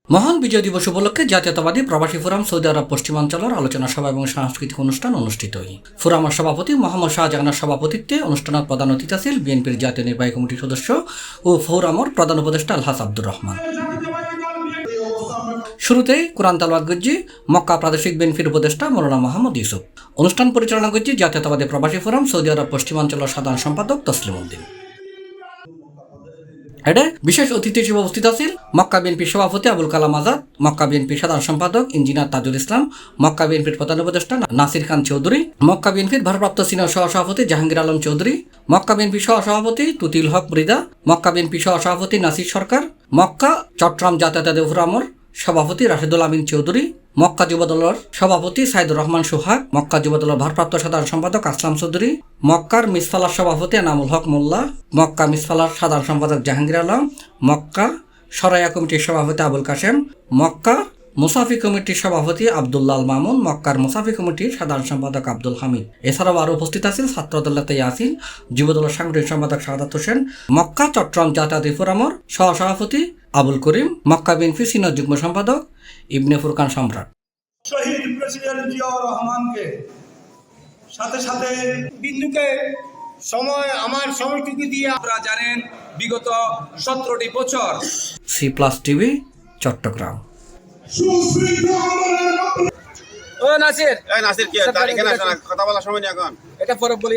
মহান বিজয় দিবস উপলক্ষে জাতীয়তাবাদী প্রবাসী ফোরাম সৌদি আরব পশ্চিমাঞ্চলের আলোচনা সভা এবং সাংস্কৃতিক অনুষ্ঠান অনুষ্ঠিত হয়। ফোরামের সভাপতি মোহাম্মদ শাহজাহানের সভাপতিত্বে অনুষ্ঠানের প্রধান অতিথি ছিল বিএনপির জাতীয় নির্বাহী কমিটির সদস্য ও ফোরামের প্রধান উপদেষ্টা আলহাজ আব্দুর রহমান। শুরুতেই কোরআন তেলাওয়াত করছে মক্কা প্রাদেশিক বিএনপির উপদেষ্টা মৌলানা মোহাম্মদ ইউসুফ। অনুষ্ঠান পরিচালনা করছে জাতীয়তাবাদী প্রবাসী ফোরাম সৌদি আরব পশ্চিমাঞ্চলের সাধারণ সম্পাদক তসলিম উদ্দিন। এতে বিশেষ অতিথি হিসেবে উপস্থিত আছেন মক্কা বিএনপির সভাপতি আবুল কালাম আজাদ, মক্কা বিএনপির সাধারণ সম্পাদক ইঞ্জিনিয়ার তাজুল ইসলাম, মক্কা বিএনপির প্রধান উপদেষ্টা নাসির খান চৌধুরী, মক্কা বিএনপির ভারপ্রাপ্ত সিনিয়র সহসভাপতি জাহাঙ্গীর আলম চৌধুরী, মক্কা বিএনপির সহসভাপতি তুতিল হক মৃদা, মক্কা বিএনপির সহসভাপতি নাসির সরকার, মক্কা চট্টগ্রাম জাতীয়তাবাদী ফোরামের সভাপতি রাশেদুল আমিন চৌধুরী, মক্কা যুবদলের সভাপতি সাইদুর রহমান সোহাগ, মক্কা যুবদলের ভারপ্রাপ্ত সাধারণ সম্পাদক আসলাম চৌধুরী, মক্কার মিসফালার সভাপতি এনামুল হক মোল্লা, মক্কা মিসফালার সাধারণ সম্পাদক জাহাঙ্গীর আলম, মক্কা সরাইয়া কমিটির সভাপতি আবুল কাশেম, মক্কা মুসাফি কমিটির সভাপতি আব্দুল্লাল মামুন, মক্কার মুসাফি কমিটির সাধারণ সম্পাদক আব্দুল হামিদ। এছাড়াও আরও উপস্থিত আছেন ছাত্রদলের ইয়াসিন, যুবদলের সাংগঠনিক সম্পাদক শাহাদাত হোসেন, মক্কা চট্টগ্রাম জাতীয়তাবাদী ফোরামের সহসভাপতি আবুল করিম, মক্কা বিএনপি সিনিয়র যুগ্ম সম্পাদক ইবনে ফুরকান সম্রাট। শহীদ প্রেসিডেন্ট জিয়াউর রহমানকে সাথে সাথে বিন্দুকে আমার সময়টুকু দিয়ে আপনারা জানেন বিগত 17টি বছর C+ টিভি চট্টগ্রাম। ও নাসির নাসির কি কথা বলার সময় নেই এখন, এটা পরে বলি।